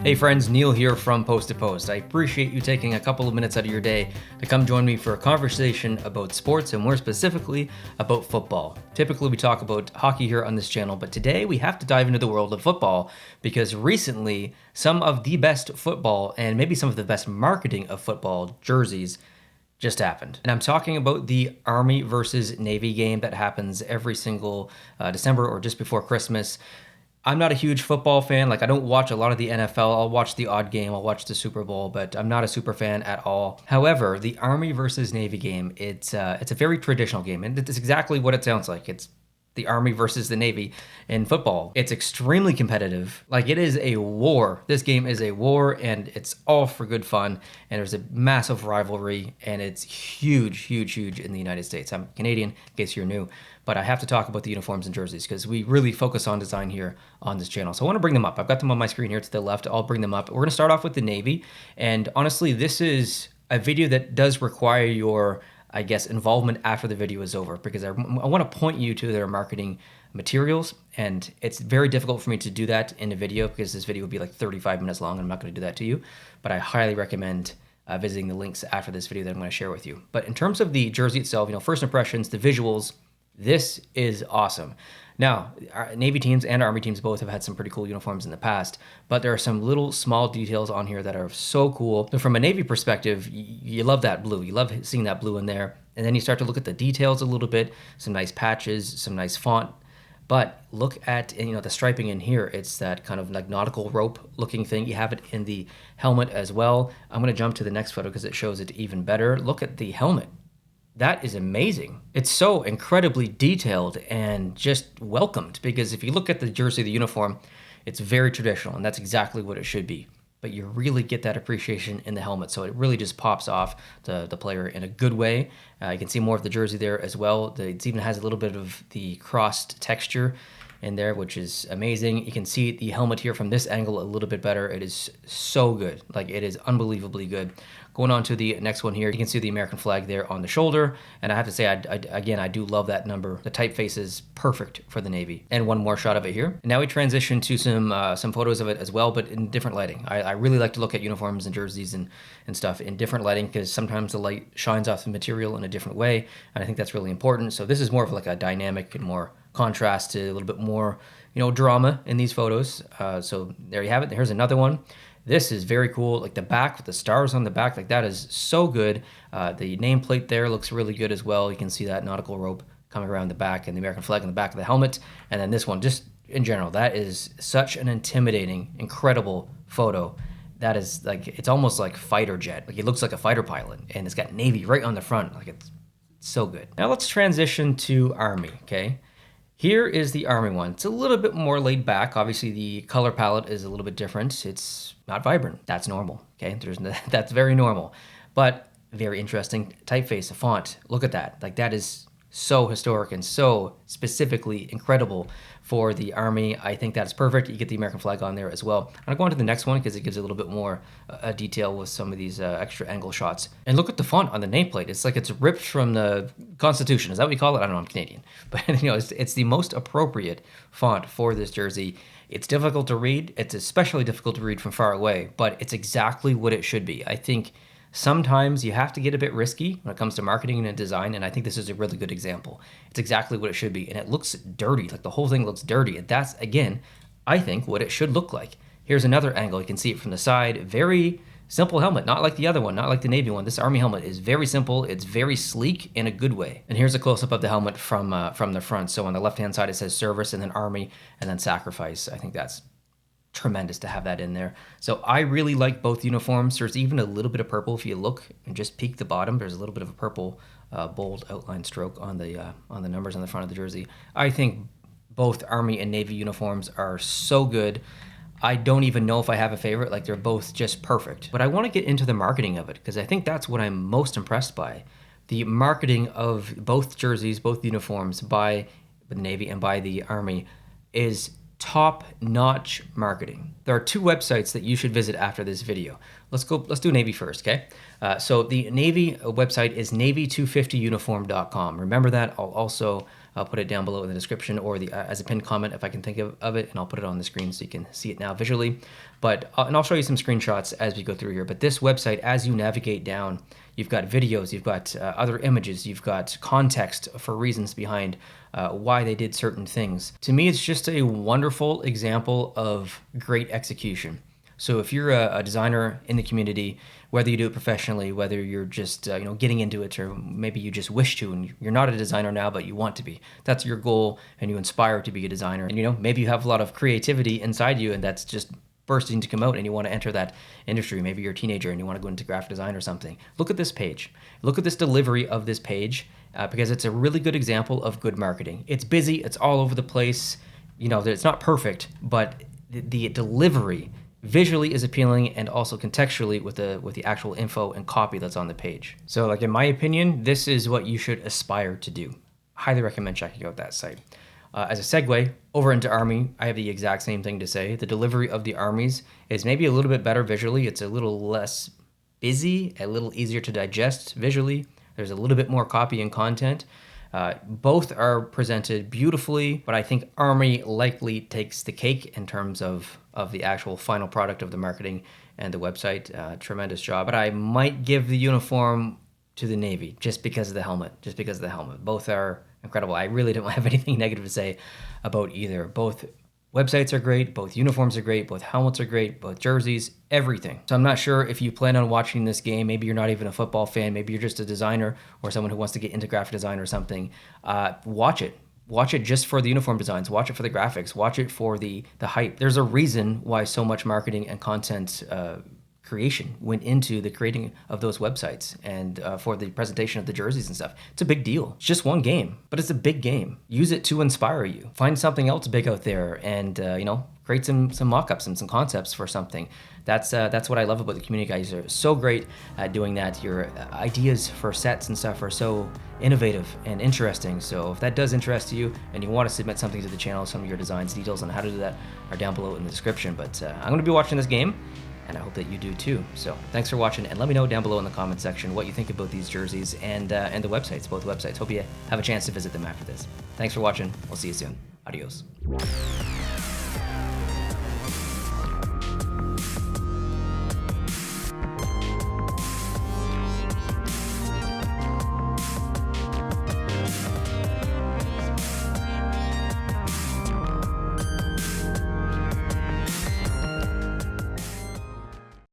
Hey friends, Neil here from Post to Post. I appreciate you taking a couple of minutes out of your day to come join me for a conversation about sports and more specifically about football. Typically we talk about hockey here on this channel, but today we have to dive into the world of football because recently some of the best football and maybe some of the best marketing of football jerseys just happened. And I'm talking about the Army versus Navy game that happens every single December or just before Christmas. I'm not a huge football fan. Like, I don't watch a lot of the NFL. I'll watch the odd game. I'll watch the Super Bowl, but I'm not a super fan at all. However, the Army versus Navy game, it's a very traditional game, and it's exactly what it sounds like. It's the Army versus the Navy in football. It's extremely competitive. Like, it is a war. This game is a war, and it's all for good fun, and there's a massive rivalry, and it's huge, huge, huge in the United States. I'm Canadian, in case you're new, but I have to talk about the uniforms and jerseys because we really focus on design here on this channel. So I want to bring them up. I've got them on my screen here to the left. I'll bring them up. We're going to start off with the Navy, and honestly, this is a video that does require your involvement after the video is over, because I want to point you to their marketing materials, and it's very difficult for me to do that in a video because this video would be like 35 minutes long and I'm not going to do that to you, but I highly recommend visiting the links after this video that I'm going to share with you. But in terms of the jersey itself, first impressions, the visuals, this is awesome. Now, our Navy teams and Army teams both have had some pretty cool uniforms in the past, but there are some little small details on here that are so cool. So from a Navy perspective, you love that blue. You love seeing that blue in there. And then you start to look at the details a little bit, some nice patches, some nice font. But look at the striping in here. It's that kind of like nautical rope looking thing. You have it in the helmet as well. I'm going to jump to the next photo because it shows it even better. Look at the helmet. That is amazing. It's so incredibly detailed and just welcomed, because if you look at the jersey, the uniform, it's very traditional, and that's exactly what it should be. But you really get that appreciation in the helmet, so it really just pops off the player in a good way. You can see more of the jersey there as well. It even has a little bit of the crossed texture in there, which is amazing. You can see the helmet here from this angle a little bit better. It is so good. Like, it is unbelievably good. Going on to the next one here, you can see the American flag there on the shoulder. And I have to say, I do love that number. The typeface is perfect for the Navy. And one more shot of it here. And now we transition to some photos of it as well, but in different lighting. I really like to look at uniforms and jerseys and stuff in different lighting, because sometimes the light shines off the material in a different way. And I think that's really important. So this is more of like a dynamic and more contrast to a little bit more, drama in these photos. So there you have it. Here's another one. This is very cool. Like the back with the stars on the back, like that is so good. The nameplate there looks really good as well. You can see that nautical rope coming around the back and the American flag on the back of the helmet. And then this one, just in general, that is such an intimidating, incredible photo. That is like, it's almost like fighter jet. Like, it looks like a fighter pilot, and it's got Navy right on the front. Like, it's so good. Now let's transition to Army, okay? Here is the Army one. It's a little bit more laid back. Obviously, the color palette is a little bit different. It's not vibrant. That's normal, okay? That's very normal, but very interesting typeface, a font. Look at that. Like, that is so historic and so specifically incredible for the Army. I think that's perfect. You get the American flag on there as well. I'm gonna go on to the next one because it gives a little bit more detail with some of these extra angle shots. And look at the font on the nameplate. It's like it's ripped from the Constitution. Is that what you call it? I don't know, I'm Canadian. But it's the most appropriate font for this jersey. It's difficult to read. It's especially difficult to read from far away, but it's exactly what it should be. I think sometimes you have to get a bit risky when it comes to marketing and design, and I think this is a really good example. It's exactly what it should be, and it looks dirty. Like, the whole thing looks dirty, and that's, again, I think what it should look like. Here's another angle. You can see it from the side. Very simple helmet, not like the other one, not like the Navy one. This Army helmet is very simple. It's very sleek in a good way. And here's a close-up of the helmet from the front. So on the left-hand side, it says service, and then Army, and then sacrifice. I think that's tremendous to have that in there. So I really like both uniforms. There's even a little bit of purple. If you look and just peek the bottom, there's a little bit of a purple bold outline stroke on the numbers on the front of the jersey. I think both Army and Navy uniforms are so good. I don't even know if I have a favorite. Like, they're both just perfect. But I want to get into the marketing of it, because I think that's what I'm most impressed by. The marketing of both jerseys, both uniforms, by the Navy and by the Army is top-notch marketing. There are two websites that you should visit after this video. Let's do Navy first, okay? So the Navy website is navy250uniform.com. Remember that. I'll also I'll put it down below in the description or the as a pinned comment if I can think of it, and I'll put it on the screen so you can see it now visually. But and I'll show you some screenshots as we go through here. But this website, as you navigate down, you've got videos, you've got other images, you've got context for reasons behind why they did certain things. To me, it's just a wonderful example of great execution. So if you're a designer in the community, whether you do it professionally, whether you're just getting into it, or maybe you just wish to, and you're not a designer now, but you want to be. That's your goal, and you inspire to be a designer. And maybe you have a lot of creativity inside you, and that's just bursting to come out, and you want to enter that industry. Maybe you're a teenager and you want to go into graphic design or something. Look at this page. Look at this delivery of this page, because it's a really good example of good marketing. It's busy. It's all over the place. It's not perfect, but the delivery visually is appealing, and also contextually with the actual info and copy that's on the page. So in my opinion, this is what you should aspire to do. Highly recommend checking out that site. As a segue over into Army, I have the exact same thing to say. The delivery of the armies is maybe a little bit better visually. It's a little less busy, a little easier to digest visually. There's a little bit more copy and content. Both are presented beautifully, but I think Army likely takes the cake in terms of the actual final product of the marketing and the website. Tremendous job. But I might give the uniform to the Navy just because of the helmet. Both are incredible. I really don't have anything negative to say about either. Both websites are great, both uniforms are great, both helmets are great, both jerseys, everything. So I'm not sure if you plan on watching this game. Maybe you're not even a football fan. Maybe you're just a designer or someone who wants to get into graphic design or something. Watch it. Watch it just for the uniform designs. Watch it for the graphics. Watch it for the hype. There's a reason why so much marketing and content creation went into the creating of those websites and for the presentation of the jerseys and stuff. It's a big deal. It's just one game, but it's a big game. Use it to inspire you. Find something else big out there and, create some mock-ups and some concepts for something. That's what I love about the community, guys. You're so great at doing that. Your ideas for sets and stuff are so innovative and interesting. So if that does interest you and you want to submit something to the channel, some of your designs, details on how to do that are down below in the description. But I'm going to be watching this game, and I hope that you do too. So thanks for watching, and let me know down below in the comment section what you think about these jerseys and the websites, both websites. Hope you have a chance to visit them after this. Thanks for watching. We'll see you soon. Adios.